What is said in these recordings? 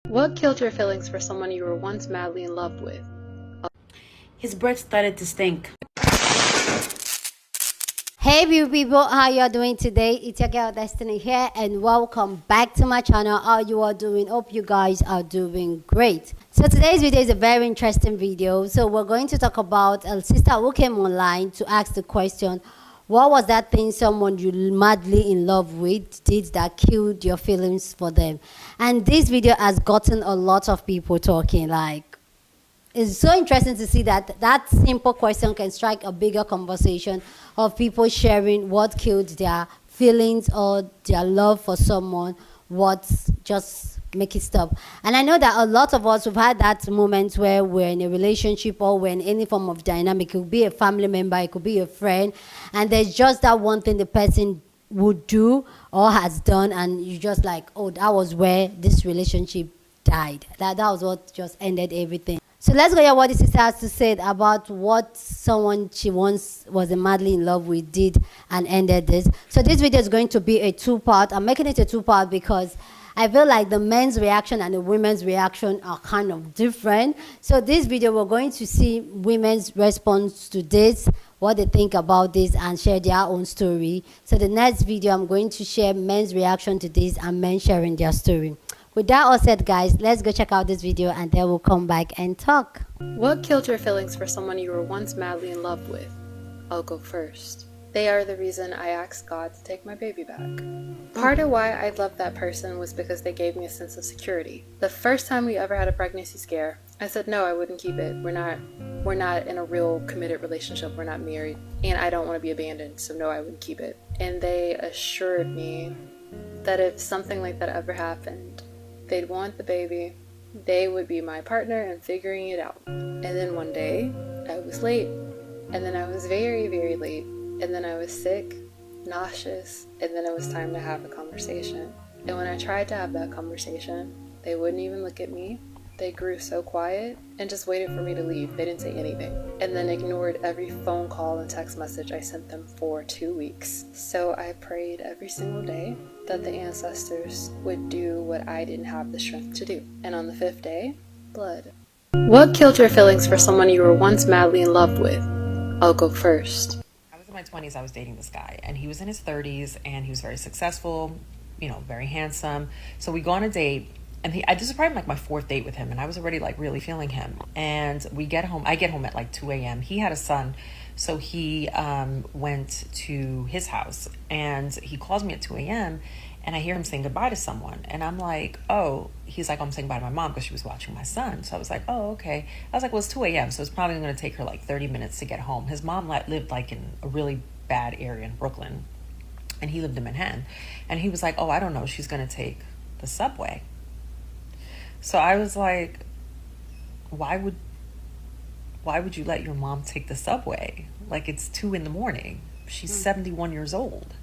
What killed your feelings for someone you were once madly in love with? His breath started to stink. Hey beautiful people, how you are doing today? It's your girl Destiny here and welcome back to my channel. How you are doing? Hope you guys are doing great. So today's video is a very interesting video. So we're going to talk about a sister who came online to ask the question, what was that thing someone you madly in love with did that killed your feelings for them? And this video has gotten a lot of people talking. It's so interesting to see that that simple question can strike a bigger conversation of people sharing what killed their feelings or their love for someone, what just make it stop. And I know that a lot of us have had that moment where we're in a relationship or we're in any form of dynamic. It could be a family member, it could be a friend, and there's just that one thing the person would do or has done, and you just like, oh, that was where this relationship died. That was what just ended everything. So let's go hear what this sister has to say about what someone she once was madly in love with did and ended this. So this video is going to be a two-part. I'm making it a two-part because I feel like the men's reaction and the women's reaction are kind of different. So this video, we're going to see women's response to this, what they think about this, and share their own story. So the next video, I'm going to share men's reaction to this and men sharing their story. With that all said, guys, let's go check out this video and then we'll come back and talk. What killed your feelings for someone you were once madly in love with? I'll go first. They are the reason I asked God to take my baby back. Part of why I loved that person was because they gave me a sense of security. The first time we ever had a pregnancy scare, I said no, I wouldn't keep it. We're not in a real committed relationship. We're not married, and I don't want to be abandoned, so no, I wouldn't keep it. And they assured me that if something like that ever happened, they'd want the baby, they would be my partner in figuring it out. And then one day, I was late, and then I was very, very late, and then I was sick, nauseous, and then it was time to have a conversation. And when I tried to have that conversation, they wouldn't even look at me. They grew so quiet and just waited for me to leave. They didn't say anything. And then ignored every phone call and text message I sent them for 2 weeks. So I prayed every single day that the ancestors would do what I didn't have the strength to do. And on the 5th day, blood. What killed your feelings for someone you were once madly in love with? I'll go first. I was in my 20s, I was dating this guy, and he was in his 30s, and he was very successful, very handsome. So we go on a date, and this is probably like my 4th date with him, and I was already like really feeling him. And we get home, I get home at like 2 a.m. He had a son, so he went to his house, and he calls me at 2 a.m., and I hear him saying goodbye to someone. And I'm like, oh, he's like, I'm saying bye to my mom because she was watching my son. So I was like, oh, okay. I was like, well, it's 2 a.m., so it's probably going to take her like 30 minutes to get home. His mom lived like in a really bad area in Brooklyn, and he lived in Manhattan. And he was like, oh, I don't know, she's going to take the subway. So I was like, why would you let your mom take the subway? Like, it's 2 a.m. She's 71 years old.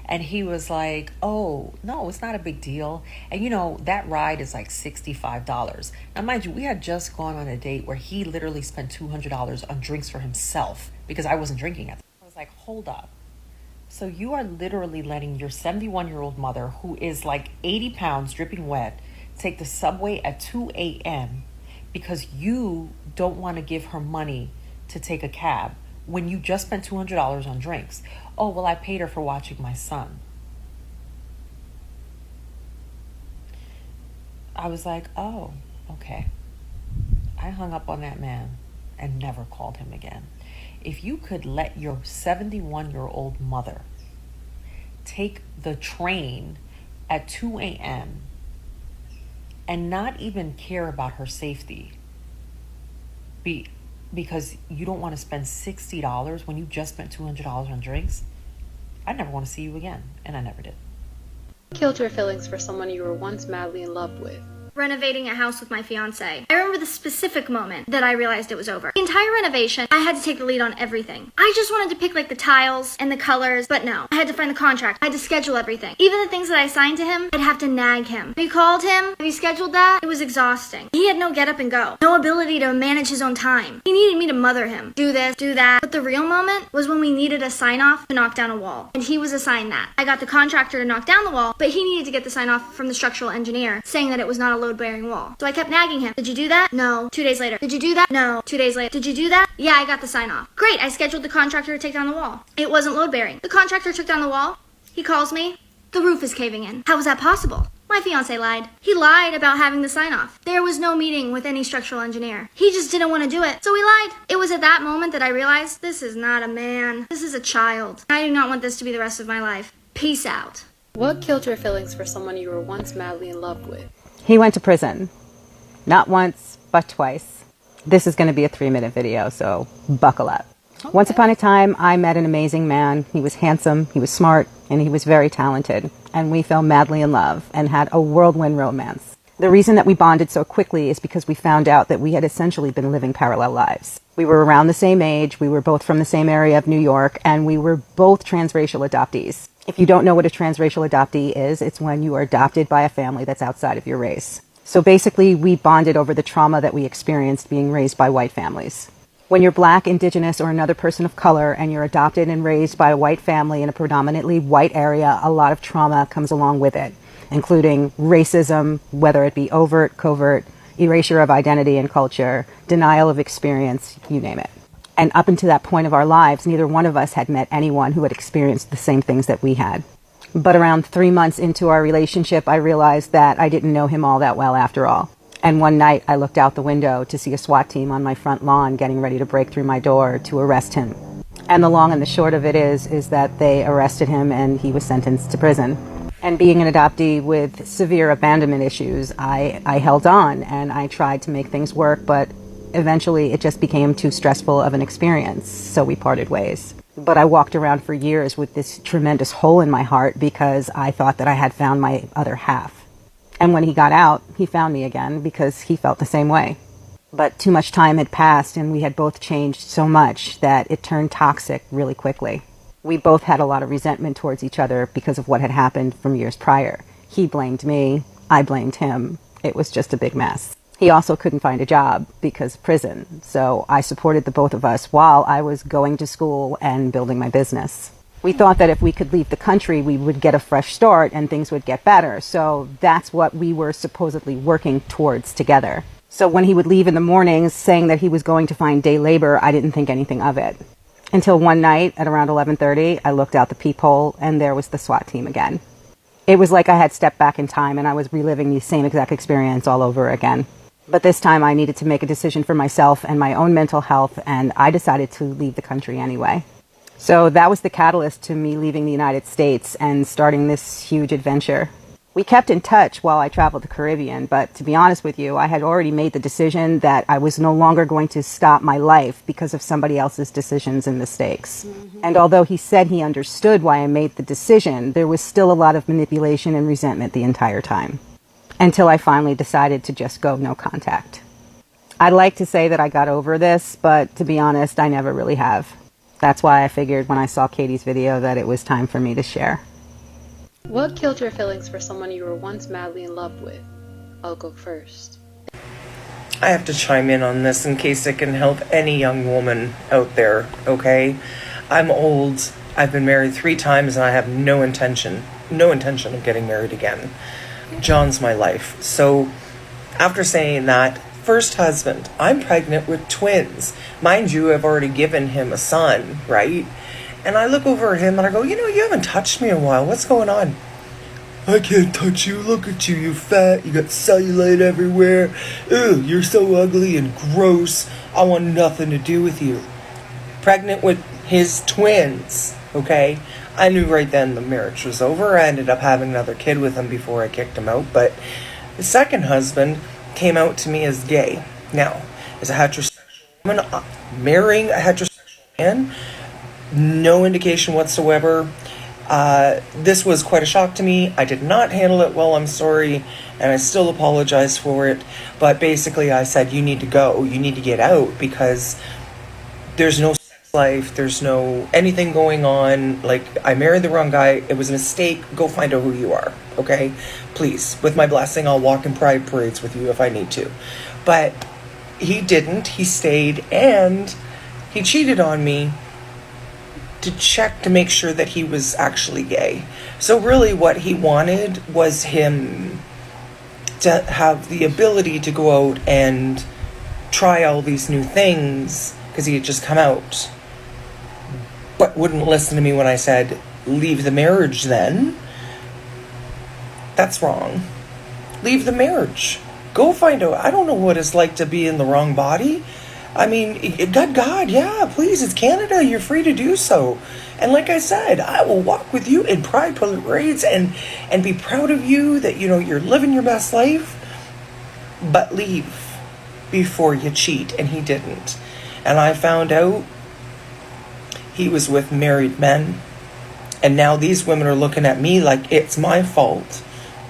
And he was like, oh, no, it's not a big deal. And that ride is like $65. Now, mind you, we had just gone on a date where he literally spent $200 on drinks for himself because I wasn't drinking at the time. I was like, hold up. So you are literally letting your 71-year-old mother, who is like 80 pounds dripping wet, take the subway at 2 a.m. because you don't want to give her money to take a cab when you just spent $200 on drinks. Oh, well, I paid her for watching my son. I was like, oh, okay. I hung up on that man and never called him again. If you could let your 71-year-old mother take the train at 2 a.m. and not even care about her safety because you don't want to spend $60 when you just spent $200 on drinks, I never want to see you again. And I never did. What killed your feelings for someone you were once madly in love with? Renovating a house with my fiance. I remember the specific moment that I realized it was over. The entire renovation, I had to take the lead on everything. I just wanted to pick like the tiles and the colors, but no. I had to find the contract. I had to schedule everything. Even the things that I assigned to him, I'd have to nag him. Have you called him? Have you scheduled that? It was exhausting. He had no get up and go. No ability to manage his own time. He needed me to mother him. Do this, do that. But the real moment was when we needed a sign off to knock down a wall. And he was assigned that. I got the contractor to knock down the wall, but he needed to get the sign off from the structural engineer saying that it was not a load bearing wall. So I kept nagging him. Did you do that? No. 2 days later. Did you do that? No. 2 days later. Did you do that? Yeah, I got the sign off. Great. I scheduled the contractor to take down the wall. It wasn't load bearing. The contractor took down the wall. He calls me. The roof is caving in. How was that possible? My fiance lied. He lied about having the sign off. There was no meeting with any structural engineer. He just didn't want to do it, so he lied. It was at that moment that I realized this is not a man. This is a child. I do not want this to be the rest of my life. Peace out. What killed your feelings for someone you were once madly in love with? He went to prison. Not once, but twice. This is going to be a 3-minute video, so buckle up. Okay. Once upon a time, I met an amazing man. He was handsome, he was smart, and he was very talented. And we fell madly in love and had a whirlwind romance. The reason that we bonded so quickly is because we found out that we had essentially been living parallel lives. We were around the same age, we were both from the same area of New York, and we were both transracial adoptees. If you don't know what a transracial adoptee is, it's when you are adopted by a family that's outside of your race. So basically, we bonded over the trauma that we experienced being raised by white families. When you're Black, Indigenous, or another person of color, and you're adopted and raised by a white family in a predominantly white area, a lot of trauma comes along with it, including racism, whether it be overt, covert, erasure of identity and culture, denial of experience, you name it. And up until that point of our lives, neither one of us had met anyone who had experienced the same things that we had. But around 3 months into our relationship, I realized that I didn't know him all that well after all. And one night I looked out the window to see a SWAT team on my front lawn getting ready to break through my door to arrest him. And the long and the short of it is that they arrested him and he was sentenced to prison. And being an adoptee with severe abandonment issues, I held on and I tried to make things work, but eventually it just became too stressful of an experience, so we parted ways. But I walked around for years with this tremendous hole in my heart because I thought that I had found my other half. And when he got out, he found me again because he felt the same way. But too much time had passed and we had both changed so much that it turned toxic really quickly. We both had a lot of resentment towards each other because of what had happened from years prior. He blamed me, I blamed him. It was just a big mess. He also couldn't find a job because of prison, so I supported the both of us while I was going to school and building my business. We thought that if we could leave the country, we would get a fresh start and things would get better. So that's what we were supposedly working towards together. So when he would leave in the mornings saying that he was going to find day labor, I didn't think anything of it. Until one night at around 11:30, I looked out the peephole and there was the SWAT team again. It was like I had stepped back in time and I was reliving the same exact experience all over again. But this time I needed to make a decision for myself and my own mental health, and I decided to leave the country anyway. So that was the catalyst to me leaving the United States and starting this huge adventure. We kept in touch while I traveled the Caribbean, but to be honest with you, I had already made the decision that I was no longer going to stop my life because of somebody else's decisions and mistakes. Mm-hmm. And although he said he understood why I made the decision, there was still a lot of manipulation and resentment the entire time. Until I finally decided to just go no contact. I'd like to say that I got over this, but to be honest, I never really have. That's why I figured when I saw Katie's video that it was time for me to share. What killed your feelings for someone you were once madly in love with? I'll go first. I have to chime in on this in case it can help any young woman out there, okay? I'm old, I've been married 3 times, and I have no intention of getting married again. John's my life. So after saying that, first husband, I'm pregnant with twins. Mind you, I've already given him a son, right? And I look over at him and I go, you haven't touched me in a while. What's going on? I can't touch you. Look at you. You're fat. You got cellulite everywhere. Ew, you're so ugly and gross. I want nothing to do with you. Pregnant with his twins, okay? I knew right then the marriage was over. I ended up having another kid with him before I kicked him out. But the second husband came out to me as gay. Now, as a heterosexual woman, marrying a heterosexual man, no indication whatsoever. This was quite a shock to me. I did not handle it well, I'm sorry, and I still apologize for it. But basically I said, you need to go, you need to get out, because there's no sex life, there's no anything going on. Like, I married the wrong guy, it was a mistake, go find out who you are, okay? Please, with my blessing, I'll walk in pride parades with you if I need to. But he didn't, he stayed, and he cheated on me to check to make sure that he was actually gay. So really what he wanted was him to have the ability to go out and try all these new things, because he had just come out, but wouldn't listen to me when I said, leave the marriage then. That's wrong. Leave the marriage. Go find out. I don't know what it's like to be in the wrong body. I mean, God, yeah, please, it's Canada. You're free to do so. And like I said, I will walk with you in pride parades and be proud of you that, you know, you're living your best life. But leave before you cheat. And he didn't. And I found out he was with married men. And now these women are looking at me like it's my fault.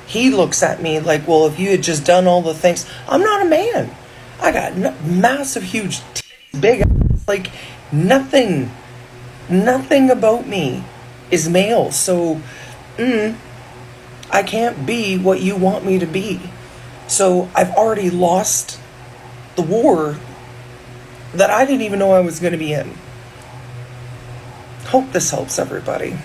He looks at me like, well, if you had just done all the things. I'm not a man. I got massive, huge titties, big ass. Like, nothing about me is male. So, I can't be what you want me to be. So, I've already lost the war that I didn't even know I was going to be in. Hope this helps everybody.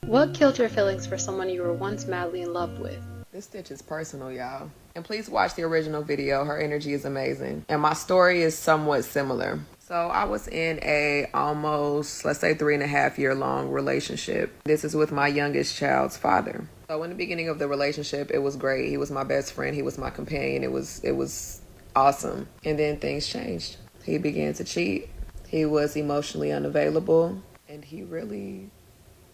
What killed your feelings for someone you were once madly in love with? This stitch is personal, y'all. And please watch the original video. Her energy is amazing. And my story is somewhat similar. So I was in a almost, let's say, 3.5 year long relationship. This is with my youngest child's father. So in the beginning of the relationship, it was great. He was my best friend. He was my companion. It was awesome. And then things changed. He began to cheat. He was emotionally unavailable. And he really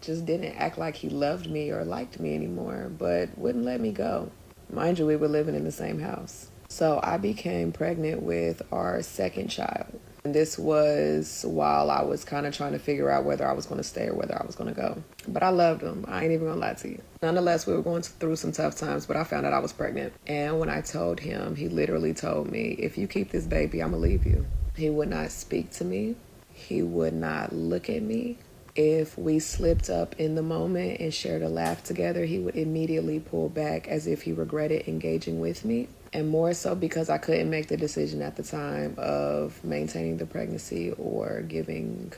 just didn't act like he loved me or liked me anymore, but wouldn't let me go. Mind you, we were living in the same house. So I became pregnant with our second child. And this was while I was kind of trying to figure out whether I was going to stay or whether I was going to go. But I loved him. I ain't even going to lie to you. Nonetheless, we were going through some tough times, but I found out I was pregnant. And when I told him, he literally told me, if you keep this baby, I'm going to leave you. He would not speak to me. He would not look at me. If we slipped up in the moment and shared a laugh together, he would immediately pull back as if he regretted engaging with me. And more so because I couldn't make the decision at the time of maintaining the pregnancy or giving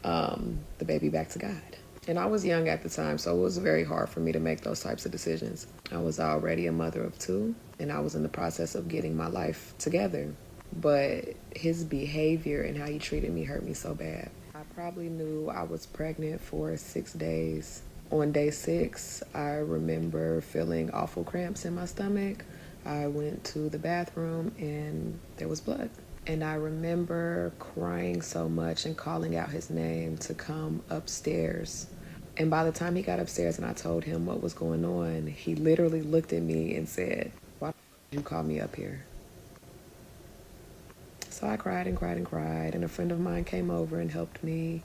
the baby back to God. And I was young at the time, so it was very hard for me to make those types of decisions. I was already a mother of 2, and I was in the process of getting my life together. But his behavior and how he treated me hurt me so bad. I probably knew I was pregnant for 6 days. On day 6, I remember feeling awful cramps in my stomach. I went to the bathroom and there was blood. And I remember crying so much and calling out his name to come upstairs. And by the time he got upstairs and I told him what was going on, he literally looked at me and said, "Why did you call me up here?" So I cried and cried and cried, and a friend of mine came over and helped me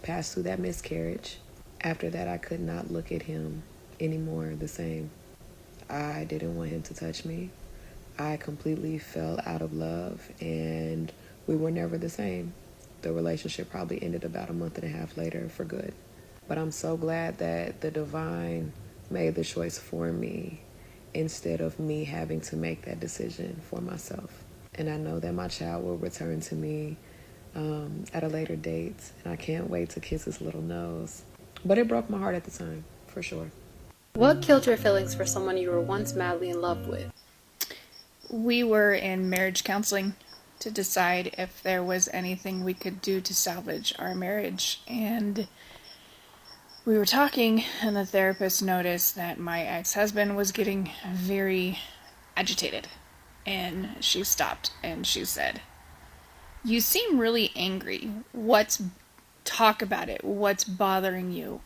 pass through that miscarriage. After that, I could not look at him anymore the same. I didn't want him to touch me. I completely fell out of love, and we were never the same. The relationship probably ended about 1.5 months later for good. But I'm so glad that the divine made the choice for me instead of me having to make that decision for myself. And I know that my child will return to me at a later date. And I can't wait to kiss his little nose. But it broke my heart at the time, for sure. What killed your feelings for someone you were once madly in love with? We were in marriage counseling to decide if there was anything we could do to salvage our marriage. And we were talking, and the therapist noticed that my ex-husband was getting very agitated. And she stopped and she said, "You seem really angry. Talk about it. What's bothering you?"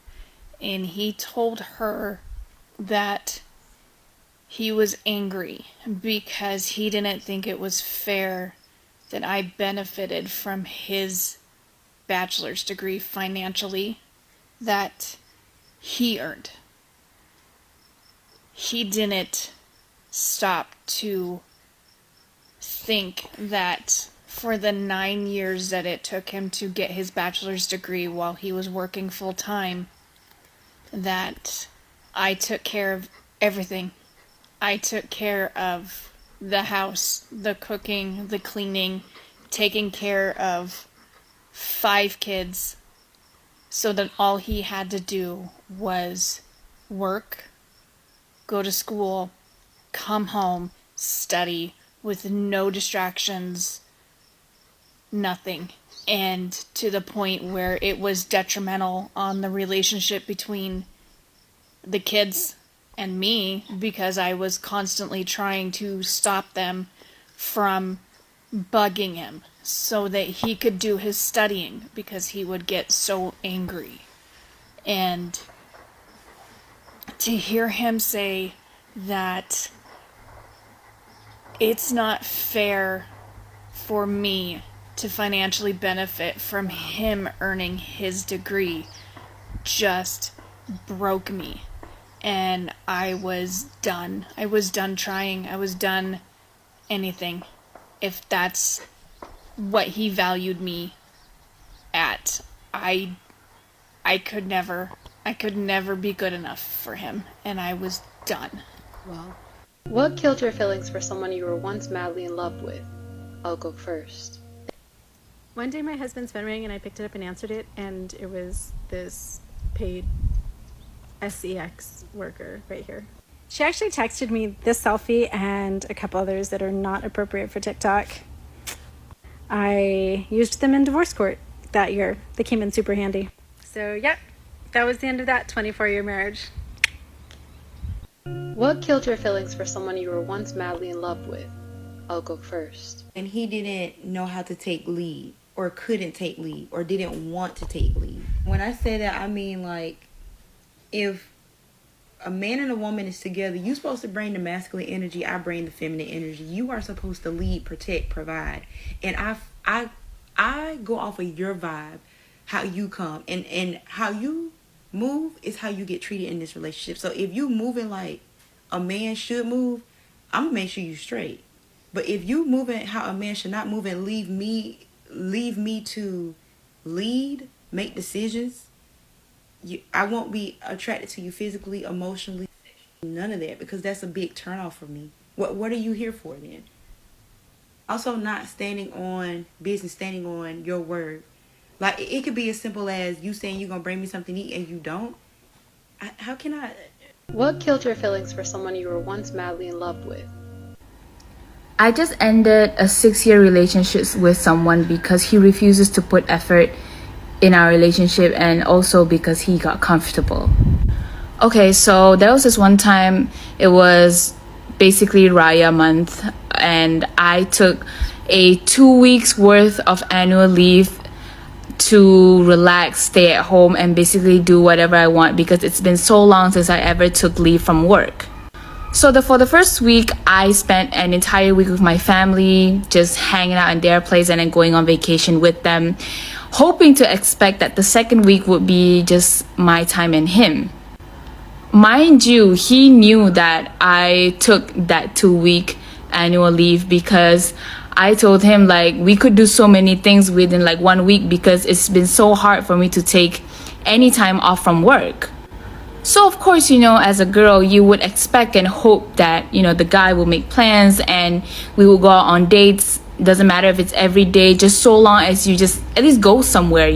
And he told her that he was angry because he didn't think it was fair that I benefited from his bachelor's degree financially that he earned. He didn't stop to think that for the 9 years that it took him to get his bachelor's degree while he was working full time, that I took care of everything. I took care of the house, the cooking, the cleaning, taking care of 5 kids, so that all he had to do was work, go to school, come home, study with no distractions, nothing. And to the point where it was detrimental on the relationship between the kids and me, because I was constantly trying to stop them from bugging him so that he could do his studying, because he would get so angry. And to hear him say that it's not fair for me to financially benefit from him earning his degree just broke me. And I was done. I was done trying. I was done anything. If that's what he valued me at, I could never be good enough for him, and I was done. Well, what killed your feelings for someone you were once madly in love with? I'll go first. One day my husband's phone rang and I picked it up and answered it, and it was this paid SEX worker right here. She actually texted me this selfie and a couple others that are not appropriate for TikTok. I used them in divorce court that year. They came in super handy. So yeah, that was the end of that 24-year marriage. What killed your feelings for someone you were once madly in love with? I'll go first. And he didn't know how to take lead, or couldn't take lead, or didn't want to take lead. When I say that, I mean, like, if a man and a woman is together, you're supposed to bring the masculine energy, I bring the feminine energy. You are supposed to lead, protect, provide. And I go off of your vibe, how you come, and how you move is how you get treated in this relationship. So if you moving like a man should move, I'm gonna make sure you straight. But if you moving how a man should not move and leave me to lead, make decisions, I won't be attracted to you physically, emotionally, none of that, because that's a big turnoff for me. What are you here for then? Also, not standing on business, standing on your word. Like, it could be as simple as you saying you're gonna bring me something to eat and you don't. How can I? What killed your feelings for someone you were once madly in love with? I just ended a 6-year relationship with someone because he refuses to put effort in our relationship, and also because he got comfortable. Okay, so there was this one time, it was basically Raya month, and I took a 2 weeks worth of annual leave to relax, stay at home, and basically do whatever I want, because it's been so long since I ever took leave from work. So for the first week, I spent an entire week with my family, just hanging out in their place and then going on vacation with them, hoping to expect that the second week would be just my time and him. Mind you, he knew that I took that 2-week annual leave because I told him, like, we could do so many things within like 1 week, because it's been so hard for me to take any time off from work. So of course, as a girl, you would expect and hope that, the guy will make plans and we will go out on dates. Doesn't matter if it's every day, just so long as you just at least go somewhere,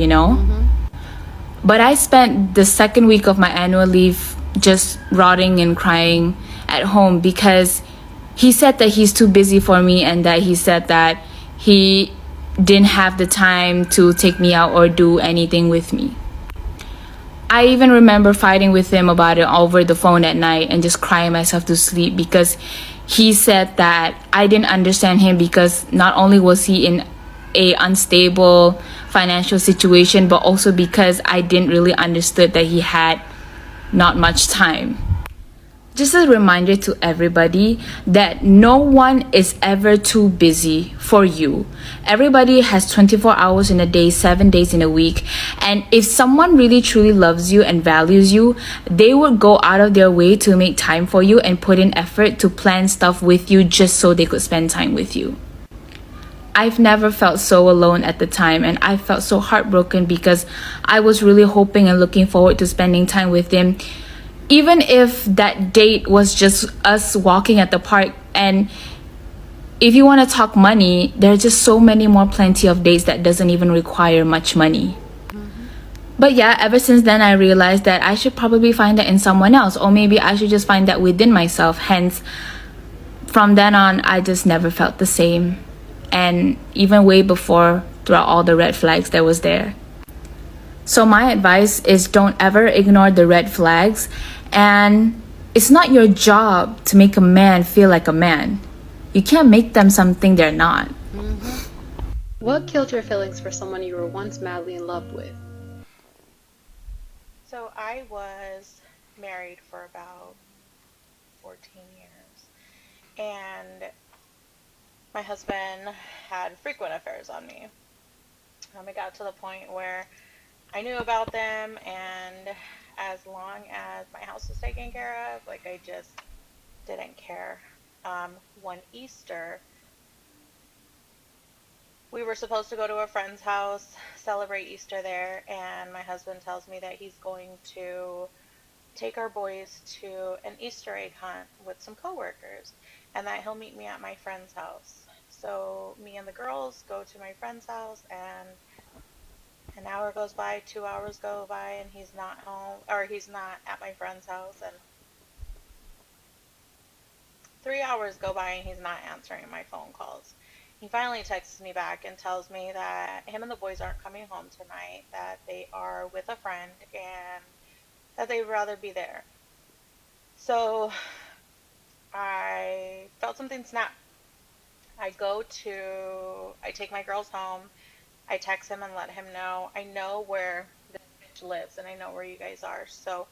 But I spent the second week of my annual leave just rotting and crying at home, because he said that he's too busy for me, and that he said that he didn't have the time to take me out or do anything with me. I even remember fighting with him about it over the phone at night and just crying myself to sleep, because he said that I didn't understand him, because not only was he in a unstable financial situation, but also because I didn't really understood that he had not much time. Just a reminder to everybody that no one is ever too busy for you. Everybody has 24 hours in a day, 7 days in a week. And if someone really truly loves you and values you, they would go out of their way to make time for you and put in effort to plan stuff with you just so they could spend time with you. I've never felt so alone at the time, and I felt so heartbroken because I was really hoping and looking forward to spending time with him. Even if that date was just us walking at the park. And if you want to talk money, there are just so many more plenty of dates that doesn't even require much money. But yeah, ever since then I realized that I should probably find that in someone else, or maybe I should just find that within myself. Hence, from then on, I just never felt the same. And even way before, throughout all the red flags that was there. So my advice is don't ever ignore the red flags. And it's not your job to make a man feel like a man. You can't make them something they're not. What killed your feelings for someone you were once madly in love with? So I was married for about 14 years. And my husband had frequent affairs on me. It got to the point where I knew about them, and as long as my house was taken care of, like, I just didn't care. One Easter, we were supposed to go to a friend's house, celebrate Easter there, and my husband tells me that he's going to take our boys to an Easter egg hunt with some coworkers, and that he'll meet me at my friend's house. So me and the girls go to my friend's house, and an hour goes by, 2 hours go by, and he's not home, or he's not at my friend's house, and 3 hours go by and he's not answering my phone calls. He finally texts me back and tells me that him and the boys aren't coming home tonight, that they are with a friend, and that they'd rather be there. So I felt something snap. I take my girls home, I text him and let him know, I know where this bitch lives and I know where you guys are. So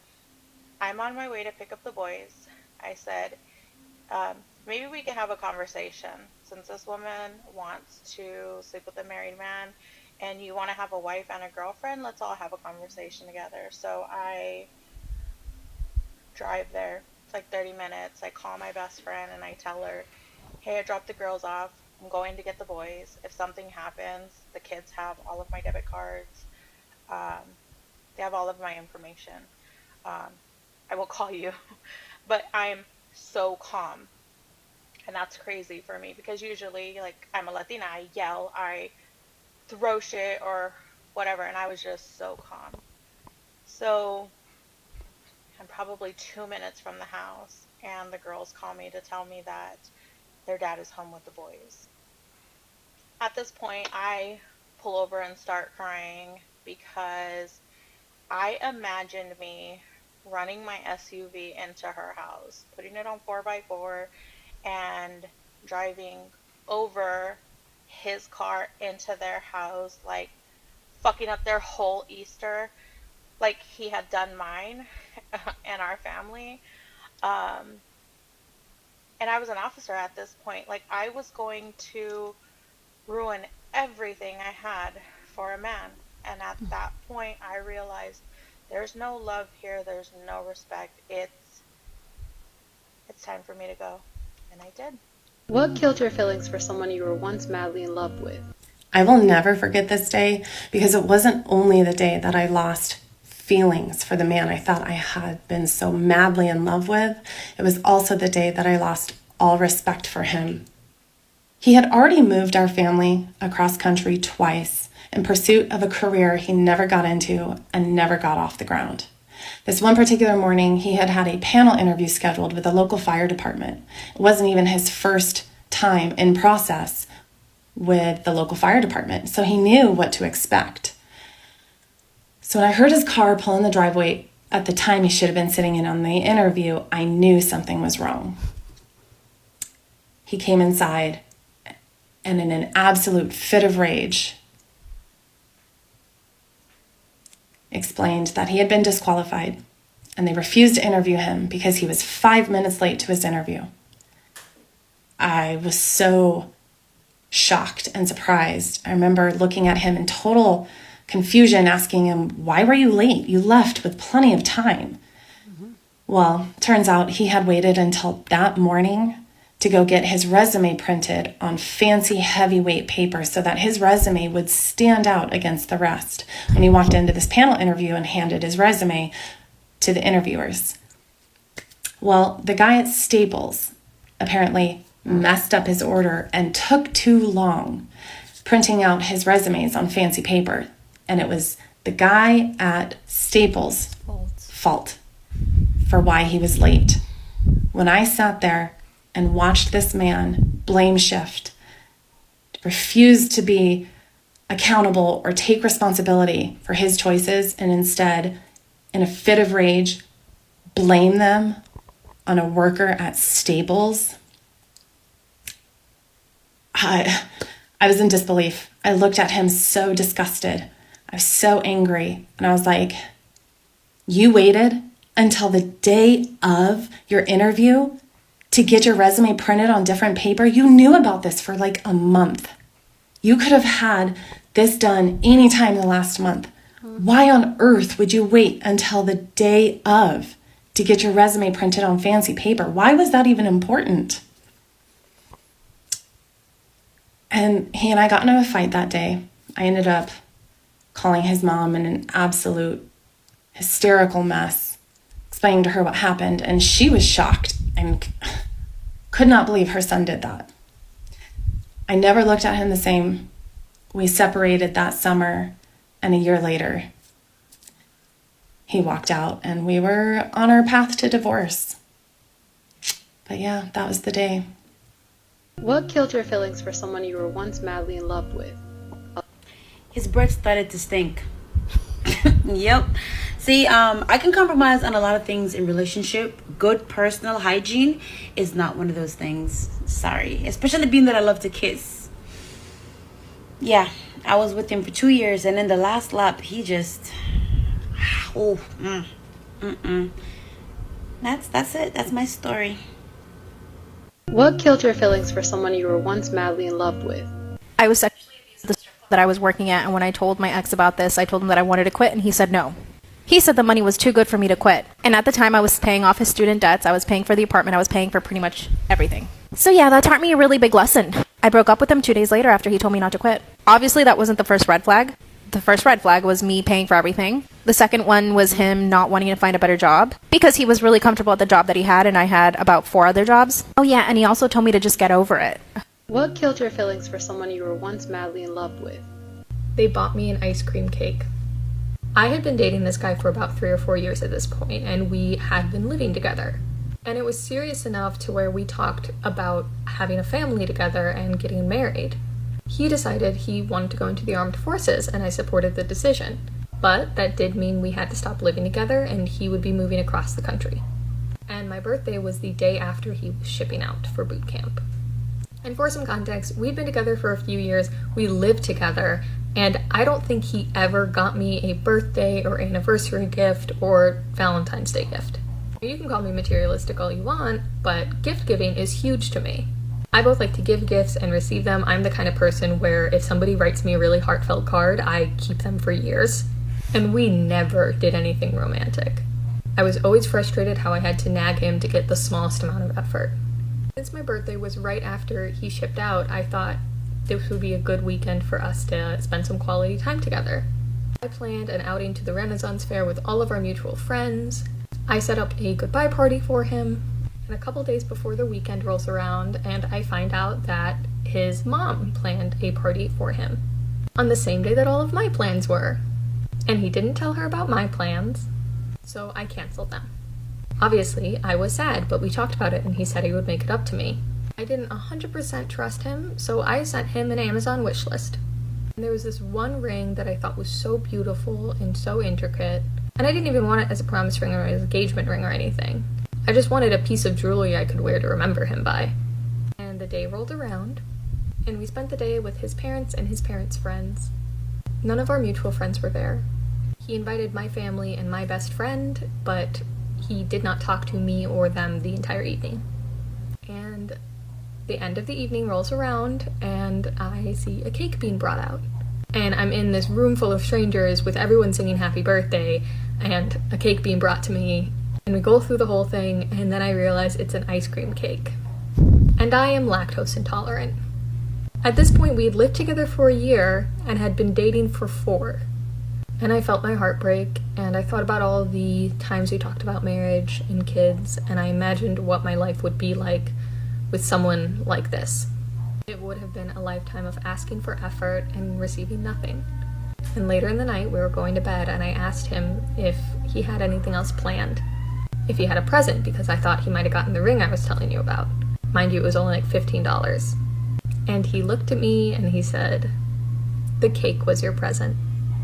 I'm on my way to pick up the boys. I said, maybe we can have a conversation. Since this woman wants to sleep with a married man and you want to have a wife and a girlfriend, let's all have a conversation together. So I drive there. It's like 30 minutes. I call my best friend and I tell her, hey, I dropped the girls off. I'm going to get the boys. If something happens, the kids have all of my debit cards. They have all of my information. I will call you. But I'm so calm. And that's crazy for me because usually, like, I'm a Latina, I yell, I throw shit or whatever, and I was just so calm. So I'm probably 2 minutes from the house, and the girls call me to tell me that their dad is home with the boys. At this point, I pull over and start crying because I imagined me running my SUV into her house, putting it on 4x4, and driving over his car into their house, like fucking up their whole Easter, like he had done mine and our family. And I was an officer at this point. Like, I was going to ruin everything I had for a man. And at that point, I realized there's no love here. There's no respect. It's time for me to go. And I did. What killed your feelings for someone you were once madly in love with? I will never forget this day because it wasn't only the day that I lost feelings for the man I thought I had been so madly in love with. It was also the day that I lost all respect for him. He had already moved our family across country twice in pursuit of a career he never got into and never got off the ground. This one particular morning, he had a panel interview scheduled with the local fire department. It wasn't even his first time in process with the local fire department, so he knew what to expect. So when I heard his car pull in the driveway at the time he should have been sitting in on the interview, I knew something was wrong. He came inside and in an absolute fit of rage, explained that he had been disqualified and they refused to interview him because he was 5 minutes late to his interview. I was so shocked and surprised. I remember looking at him in total confusion, asking him, "Why were you late? You left with plenty of time." Well, turns out he had waited until that morning to go get his resume printed on fancy heavyweight paper so that his resume would stand out against the rest when he walked into this panel interview and handed his resume to the interviewers. Well, the guy at Staples apparently messed up his order and took too long printing out his resumes on fancy paper. And it was the guy at Staples' fault for why he was late. When I sat there and watched this man blame shift, refuse to be accountable or take responsibility for his choices, and instead, in a fit of rage, blame them on a worker at Staples, I was in disbelief. I looked at him so disgusted. I was so angry. And I was like, you waited until the day of your interview to get your resume printed on different paper? You knew about this for like a month. You could have had this done anytime in the last month. Why on earth would you wait until the day of to get your resume printed on fancy paper? Why was that even important? And he and I got into a fight that day. I ended up calling his mom in an absolute hysterical mess, explaining to her what happened, and she was shocked and could not believe her son did that. I never looked at him the same. We separated that summer, and a year later, he walked out, and we were on our path to divorce. But yeah, that was the day. What killed your feelings for someone you were once madly in love with? His breath started to stink. Yep. See, I can compromise on a lot of things in relationship. Good personal hygiene is not one of those things. Sorry. Especially being that I love to kiss. Yeah, I was with him for 2 years, and in the last lap, he just... That's it. That's my story. What killed your feelings for someone you were once madly in love with? I was sexually abused at the store that I was working at, and when I told my ex about this, I told him that I wanted to quit, and he said no. He said the money was too good for me to quit. And at the time, I was paying off his student debts, I was paying for the apartment, I was paying for pretty much everything. So yeah, that taught me a really big lesson. I broke up with him 2 days later after he told me not to quit. Obviously, that wasn't the first red flag. The first red flag was me paying for everything. The second one was him not wanting to find a better job because he was really comfortable at the job that he had, and I had about 4 other jobs. Oh yeah, and he also told me to just get over it. What killed your feelings for someone you were once madly in love with? They bought me an ice cream cake. I had been dating this guy for about 3 or 4 years at this point, and we had been living together. And it was serious enough to where we talked about having a family together and getting married. He decided he wanted to go into the armed forces, and I supported the decision. But that did mean we had to stop living together, and he would be moving across the country. And my birthday was the day after he was shipping out for boot camp. And for some context, we'd been together for a few years, we lived together, and I don't think he ever got me a birthday or anniversary gift or Valentine's Day gift. You can call me materialistic all you want, but gift giving is huge to me. I both like to give gifts and receive them. I'm the kind of person where if somebody writes me a really heartfelt card, I keep them for years. And we never did anything romantic. I was always frustrated how I had to nag him to get the smallest amount of effort. Since my birthday was right after he shipped out, I thought this would be a good weekend for us to spend some quality time together. I planned an outing to the Renaissance Fair with all of our mutual friends. I set up a goodbye party for him. And a couple days before the weekend rolls around, and I find out that his mom planned a party for him on the same day that all of my plans were. And he didn't tell her about my plans, so I canceled them. Obviously, I was sad, but we talked about it and he said he would make it up to me. I didn't 100% trust him, so I sent him an Amazon wish list. And there was this one ring that I thought was so beautiful and so intricate, and I didn't even want it as a promise ring or an engagement ring or anything. I just wanted a piece of jewelry I could wear to remember him by. And the day rolled around, and we spent the day with his parents and his parents' friends. None of our mutual friends were there. He invited my family and my best friend, but he did not talk to me or them the entire evening. And the end of the evening rolls around and I see a cake being brought out. And I'm in this room full of strangers with everyone singing happy birthday and a cake being brought to me. And we go through the whole thing and then I realize it's an ice cream cake. And I am lactose intolerant. At this point, we had lived together for a year and had been dating for 4. And I felt my heart break, and I thought about all the times we talked about marriage and kids, and I imagined what my life would be like with someone like this. It would have been a lifetime of asking for effort and receiving nothing. And later in the night, we were going to bed, and I asked him if he had anything else planned. If he had a present, because I thought he might have gotten the ring I was telling you about. Mind you, it was only like $15. And he looked at me and he said, "The cake was your present."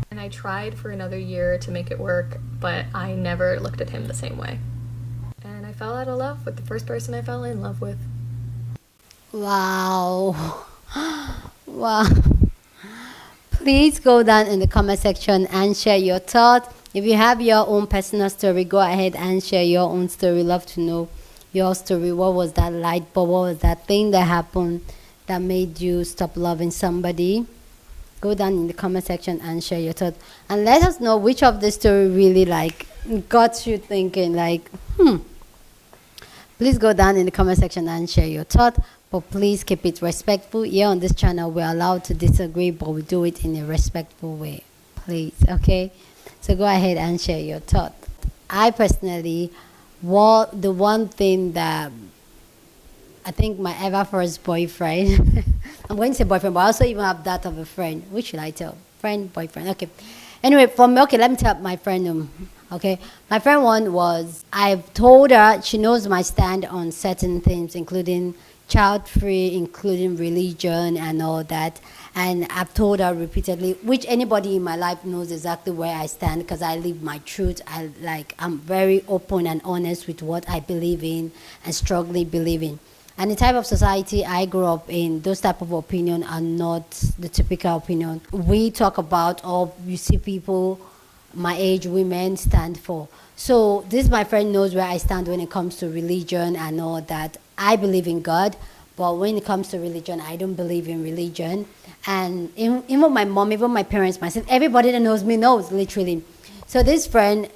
And I tried for another year to make it work, but I never looked at him the same way. And I fell out of love with the first person I fell in love with. Wow. Wow. Please go down in the comment section and share your thoughts. If you have your own personal story, go ahead and share your own story. Love to know your story. What was that light bulb? What was that thing that happened that made you stop loving somebody? Go down in the comment section and share your thoughts. And let us know which of the story really got you thinking Please go down in the comment section and share your thoughts. But please keep it respectful. Here on this channel, we're allowed to disagree, but we do it in a respectful way. Please, okay? So go ahead and share your thoughts. I personally, the one thing that I think my ever first boyfriend, I'm going to say boyfriend, but I also even have that of a friend. Which should I tell? Friend, boyfriend, okay. Anyway, for me, okay, let me tell my friend, okay. My friend one was, I've told her, she knows my stand on certain things, including child-free, including religion and all that. And I've told her repeatedly, which anybody in my life knows exactly where I stand because I live my truth. I'm very open and honest with what I believe in and strongly believe in. And the type of society I grew up in, those type of opinion are not the typical opinion we talk about or you see people my age, women stand for. So this, my friend knows where I stand when it comes to religion and all that. I believe in God, but when it comes to religion, I don't believe in religion. And even my mom, even my parents, myself, everybody that knows me knows, literally. So this friend,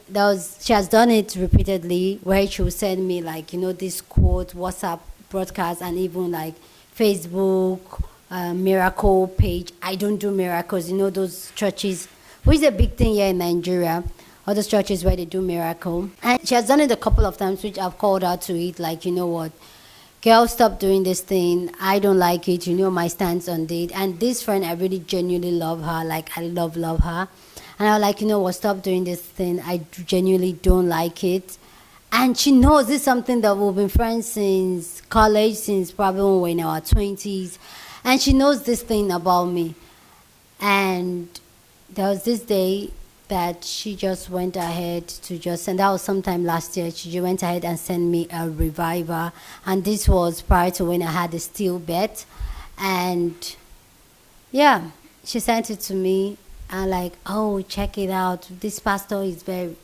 she has done it repeatedly, where she will send me this quote, WhatsApp broadcast, and even Facebook miracle page. I don't do miracles, those churches, which is a big thing here in Nigeria, all those churches where they do miracle. And she has done it a couple of times, which I've called her to it, you know what, girl, stop doing this thing. I don't like it. You know my stance on it. And this friend, I really genuinely love her. I love her. And I was like, you know what, stop doing this thing. I genuinely don't like it. And she knows this is something that we've been friends since college, since probably when we were in our 20s. And she knows this thing about me. And there was this day that she just went ahead and that was sometime last year, she went ahead and sent me a reviver. And this was prior to when I had a steel bed. And yeah, she sent it to me. And oh, check it out. This pastor is very...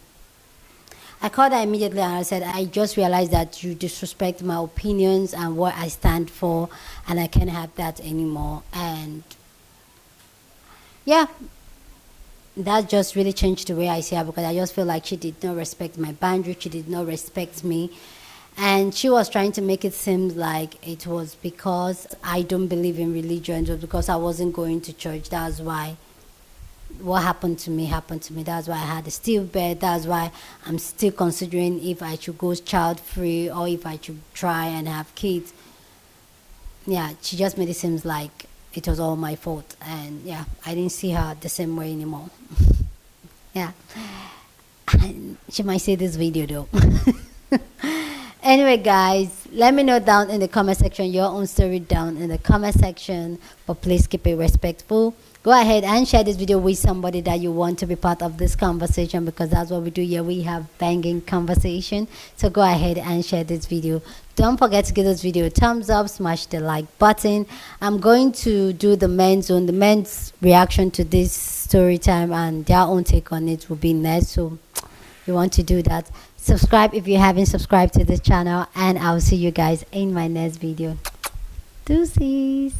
I called her immediately and I said, I just realized that you disrespect my opinions and what I stand for, and I can't have that anymore. And yeah, that just really changed the way I see her, because I just feel like she did not respect my boundaries, she did not respect me. And she was trying to make it seem like it was because I don't believe in religion, it was because I wasn't going to church. That's why what happened to me. That's why I had a steel bed. That's why I'm still considering if I should go child-free or if I should try and have kids. Yeah, she just made it seem like it was all my fault. And yeah, I didn't see her the same way anymore. Yeah. And she might see this video though. Anyway, guys, let me know down in the comment section your own story down in the comment section. But please keep it respectful. Go ahead and share this video with somebody that you want to be part of this conversation, because that's what we do here. We have banging conversation. So go ahead and share this video. Don't forget to give this video a thumbs up, smash the like button. I'm going to do the men's reaction to this story time, and their own take on it will be next. So you want to do that, Subscribe if you haven't subscribed to this channel, and I'll see you guys in my next video. Deuces.